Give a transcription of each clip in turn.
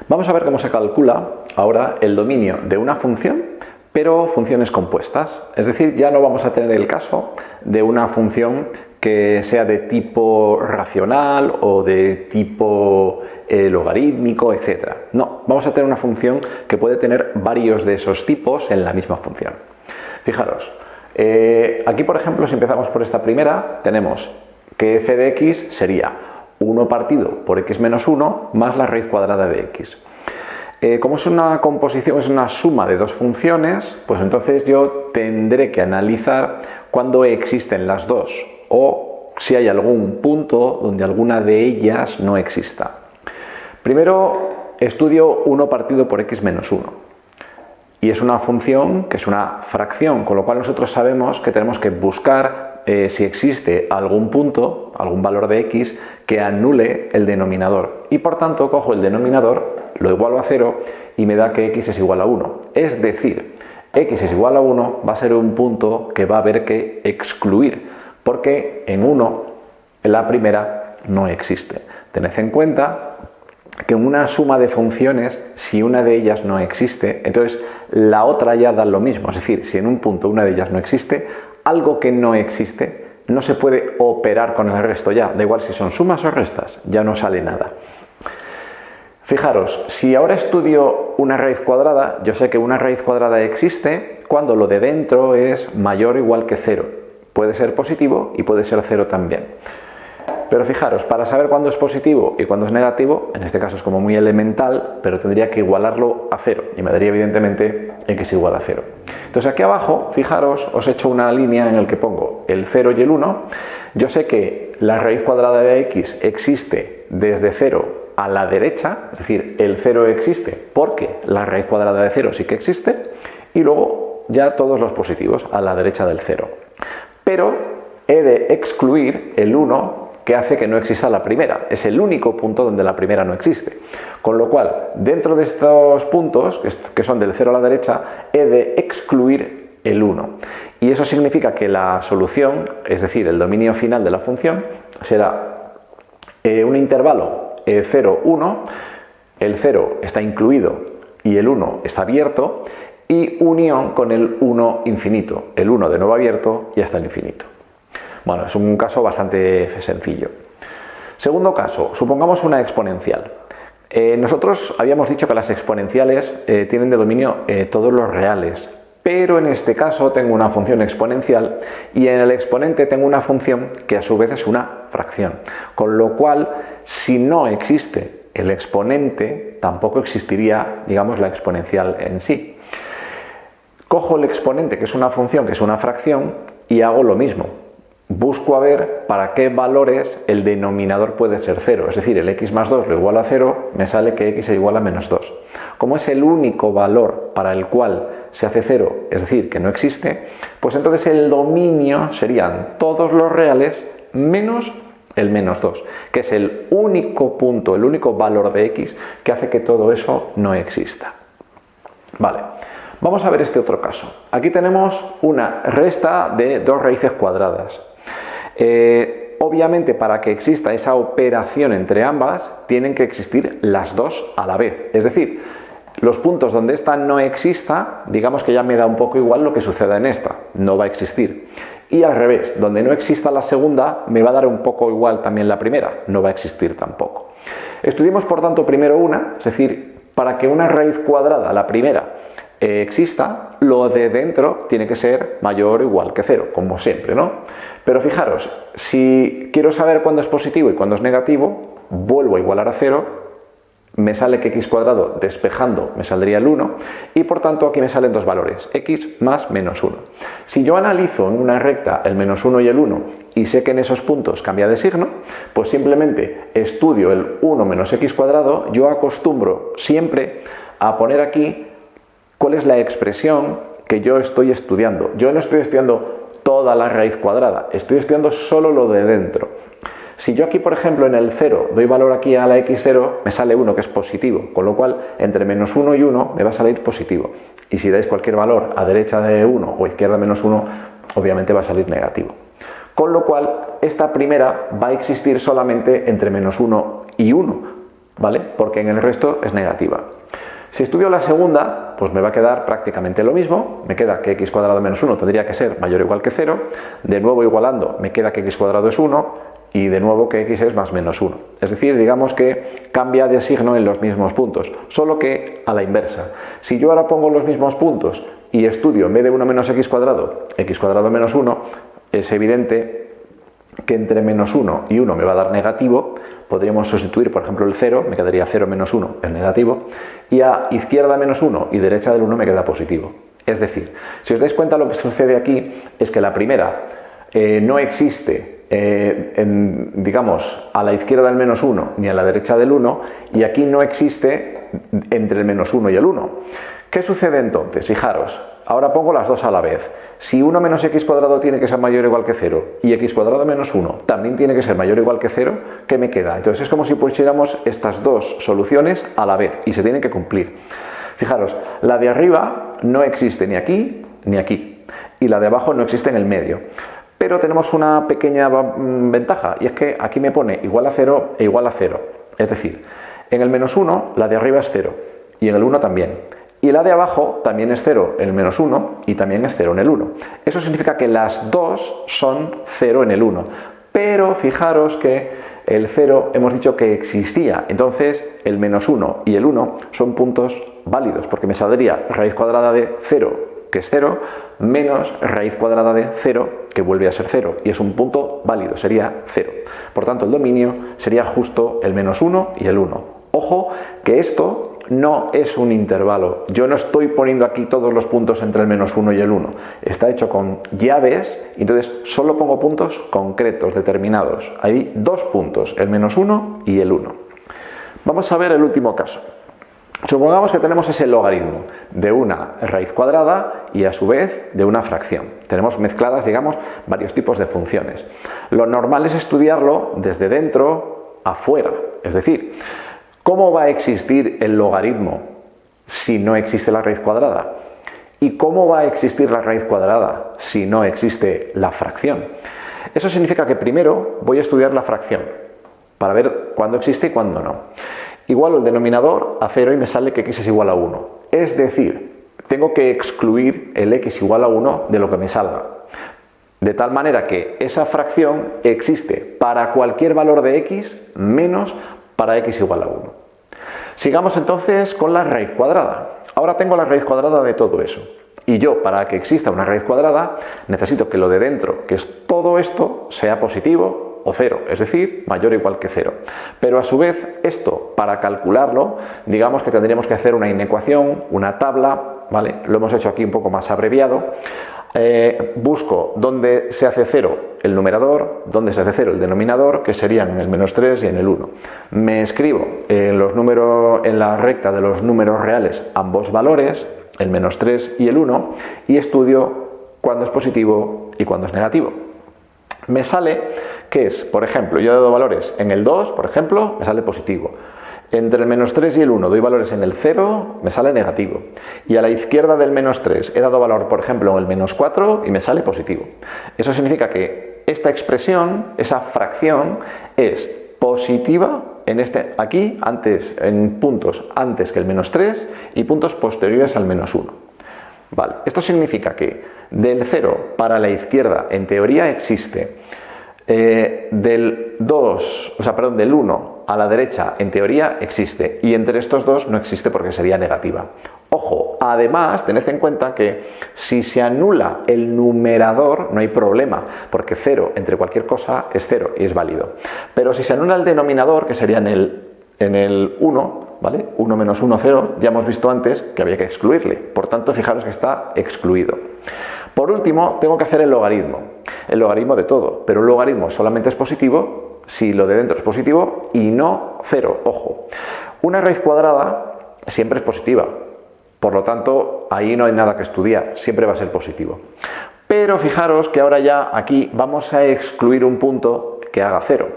Vamos a ver cómo se calcula ahora el dominio de una función, pero funciones compuestas. Es decir, ya no vamos a tener el caso de una función que sea de tipo racional o de tipo logarítmico, etc. No, vamos a tener una función que puede tener varios de esos tipos en la misma función. Fijaros, aquí por ejemplo, si empezamos por esta primera, tenemos que f de x sería 1 partido por x menos 1 más la raíz cuadrada de x. Como es una composición, es una suma de dos funciones, pues entonces yo tendré que analizar cuándo existen las dos o si hay algún punto donde alguna de ellas no exista. Primero estudio 1 partido por x menos 1 y es una función que es una fracción, con lo cual nosotros sabemos que tenemos que buscar si existe algún punto, algún valor de x que anule el denominador y por tanto cojo el denominador, lo igualo a 0 y me da que x es igual a 1. Es decir, x es igual a 1 va a ser un punto que va a haber que excluir porque en 1, en la primera, no existe. Tened en cuenta que en una suma de funciones, si una de ellas no existe, entonces la otra ya da lo mismo. Es decir, si en un punto una de ellas no existe, algo que no existe no se puede operar con el resto ya. Da igual si son sumas o restas, ya no sale nada. Fijaros, si ahora estudio una raíz cuadrada, yo sé que una raíz cuadrada existe cuando lo de dentro es mayor o igual que 0. Puede ser positivo y puede ser 0 también. Pero fijaros, para saber cuándo es positivo y cuándo es negativo, en este caso es como muy elemental, pero tendría que igualarlo a 0 y me daría evidentemente x igual a 0. Entonces aquí abajo, fijaros, os he hecho una línea en la que pongo el 0 y el 1. Yo sé que la raíz cuadrada de x existe desde 0 a la derecha, es decir, el 0 existe porque la raíz cuadrada de 0 sí que existe, y luego ya todos los positivos a la derecha del 0. Pero he de excluir el 1 que hace que no exista la primera. Es el único punto donde la primera no existe. Con lo cual, dentro de estos puntos, que son del 0 a la derecha, he de excluir el 1. Y eso significa que la solución, es decir, el dominio final de la función, será un intervalo 0, 1, el 0 está incluido y el 1 está abierto, y unión con el 1 infinito, el 1 de nuevo abierto y hasta el infinito. Bueno, es un caso bastante sencillo. Segundo caso, supongamos una exponencial. Nosotros habíamos dicho que las exponenciales tienen de dominio todos los reales, pero en este caso tengo una función exponencial y en el exponente tengo una función que a su vez es una fracción. Con lo cual, si no existe el exponente, tampoco existiría, digamos, la exponencial en sí. Cojo el exponente, que es una función, que es una fracción, y hago lo mismo. Busco a ver para qué valores el denominador puede ser 0, es decir, el x más 2 lo igual a 0, me sale que x es igual a menos 2. Como es el único valor para el cual se hace 0, es decir, que no existe, pues entonces el dominio serían todos los reales menos el menos 2, que es el único punto, el único valor de x que hace que todo eso no exista. Vale. Vamos a ver este otro caso. Aquí tenemos una resta de dos raíces cuadradas. Obviamente, para que exista esa operación entre ambas, tienen que existir las dos a la vez. Es decir, los puntos donde esta no exista, digamos que ya me da un poco igual lo que suceda en esta, no va a existir. Y al revés, donde no exista la segunda, me va a dar un poco igual también la primera, no va a existir tampoco. Estudiemos por tanto primero una, es decir, para que una raíz cuadrada, la primera, exista, lo de dentro tiene que ser mayor o igual que 0, como siempre, ¿no? Pero fijaros, si quiero saber cuándo es positivo y cuándo es negativo, vuelvo a igualar a 0, me sale que x cuadrado despejando me saldría el 1 y por tanto aquí me salen dos valores, x más menos 1. Si yo analizo en una recta el menos 1 y el 1 y sé que en esos puntos cambia de signo, pues simplemente estudio el 1 menos x cuadrado, yo acostumbro siempre a poner aquí cuál es la expresión que yo estoy estudiando. Yo no estoy estudiando toda la raíz cuadrada, estoy estudiando solo lo de dentro. Si yo aquí, por ejemplo, en el 0 doy valor aquí a la x0, me sale 1 que es positivo, con lo cual entre menos 1 y 1 me va a salir positivo. Y si dais cualquier valor a derecha de 1 o izquierda de menos 1, obviamente va a salir negativo. Con lo cual, esta primera va a existir solamente entre menos 1 y 1. ¿vale? Porque en el resto es negativa. Si estudio la segunda, pues me va a quedar prácticamente lo mismo. Me queda que x cuadrado menos 1 tendría que ser mayor o igual que 0. De nuevo igualando, me queda que x cuadrado es 1 y de nuevo que x es más menos 1. Es decir, digamos que cambia de signo en los mismos puntos, solo que a la inversa. Si yo ahora pongo los mismos puntos y estudio en vez de 1 menos x cuadrado menos 1, es evidente que entre menos 1 y 1 me va a dar negativo. Podríamos sustituir, por ejemplo, el 0, me quedaría 0 menos 1 es negativo, y a izquierda menos 1 y derecha del 1 me queda positivo. Es decir, si os dais cuenta, lo que sucede aquí es que la primera no existe, digamos, a la izquierda del menos 1 ni a la derecha del 1, y aquí no existe entre el menos 1 y el 1. ¿Qué sucede entonces? Fijaros, ahora pongo las dos a la vez. Si 1 menos x cuadrado tiene que ser mayor o igual que 0 y x cuadrado menos 1 también tiene que ser mayor o igual que 0, ¿qué me queda? Entonces es como si pusiéramos estas dos soluciones a la vez y se tienen que cumplir. Fijaros, la de arriba no existe ni aquí ni aquí y la de abajo no existe en el medio. Pero tenemos una pequeña ventaja, y es que aquí me pone igual a 0 e igual a 0. Es decir, en el menos 1 la de arriba es 0 y en el 1 también. Y la de abajo también es 0 en el menos 1 y también es 0 en el 1. Eso significa que las dos son 0 en el 1. Pero fijaros que el 0 hemos dicho que existía. Entonces el menos 1 y el 1 son puntos válidos, porque me saldría raíz cuadrada de 0, que es 0, menos raíz cuadrada de 0, que vuelve a ser 0. Y es un punto válido, sería 0. Por tanto, el dominio sería justo el menos 1 y el 1. Ojo que esto no es un intervalo. Yo no estoy poniendo aquí todos los puntos entre el menos 1 y el 1. Está hecho con llaves, y entonces solo pongo puntos concretos, determinados. Hay dos puntos, el menos 1 y el 1. Vamos a ver el último caso. Supongamos que tenemos ese logaritmo de una raíz cuadrada y a su vez de una fracción. Tenemos mezcladas, digamos, varios tipos de funciones. Lo normal es estudiarlo desde dentro a fuera. Es decir, ¿cómo va a existir el logaritmo si no existe la raíz cuadrada? ¿Y cómo va a existir la raíz cuadrada si no existe la fracción? Eso significa que primero voy a estudiar la fracción para ver cuándo existe y cuándo no. Igualo el denominador a 0 y me sale que x es igual a 1. Es decir, tengo que excluir el x igual a 1 de lo que me salga. De tal manera que esa fracción existe para cualquier valor de x menos para x igual a 1. Sigamos entonces con la raíz cuadrada. Ahora tengo la raíz cuadrada de todo eso. Y yo, para que exista una raíz cuadrada, necesito que lo de dentro, que es todo esto, sea positivo o 0, es decir, mayor o igual que 0. Pero a su vez, esto, para calcularlo, digamos que tendríamos que hacer una inecuación, una tabla, ¿vale? Lo hemos hecho aquí un poco más abreviado. Busco dónde se hace 0 el numerador, dónde se hace 0 el denominador, que serían en el menos 3 y en el 1. Me escribo en la recta de los números reales ambos valores, el menos 3 y el 1, y estudio cuándo es positivo y cuándo es negativo. Me sale que es, por ejemplo, yo he dado valores en el 2, por ejemplo, me sale positivo. Entre el menos 3 y el 1 doy valores en el 0, me sale negativo. Y a la izquierda del menos 3 he dado valor, por ejemplo, en el menos 4 y me sale positivo. Eso significa que esta expresión, esa fracción, es positiva aquí, en puntos antes que el menos 3 y puntos posteriores al menos 1. Vale. Esto significa que del 0 para la izquierda, en teoría, existe. Del 1 a la derecha, en teoría, existe. Y entre estos dos no existe porque sería negativa. Ojo, además, tened en cuenta que si se anula el numerador, no hay problema, porque 0 entre cualquier cosa es 0 y es válido. Pero si se anula el denominador, que sería en el 1, ¿vale? 1 menos 1, 0, ya hemos visto antes que había que excluirle. Por tanto, fijaros que está excluido. Por último, tengo que hacer el logaritmo de todo, pero el logaritmo solamente es positivo si lo de dentro es positivo y no 0, ojo. Una raíz cuadrada siempre es positiva, por lo tanto, ahí no hay nada que estudiar, siempre va a ser positivo. Pero fijaros que ahora ya aquí vamos a excluir un punto que haga 0.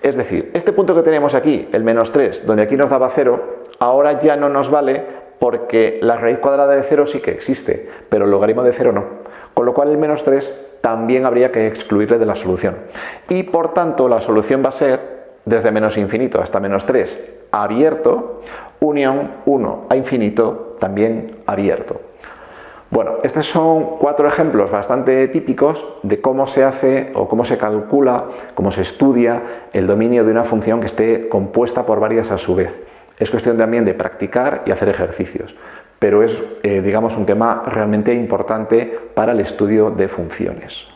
Es decir, este punto que tenemos aquí, el menos 3, donde aquí nos daba 0, ahora ya no nos vale porque la raíz cuadrada de 0 sí que existe, pero el logaritmo de 0 no. Con lo cual el menos 3 también habría que excluirle de la solución. Y por tanto la solución va a ser desde menos infinito hasta menos 3 abierto, unión 1 a infinito, también abierto. Bueno, estos son 4 ejemplos bastante típicos de cómo se hace o cómo se calcula, cómo se estudia el dominio de una función que esté compuesta por varias a su vez. Es cuestión también de practicar y hacer ejercicios, pero es, digamos, un tema realmente importante para el estudio de funciones.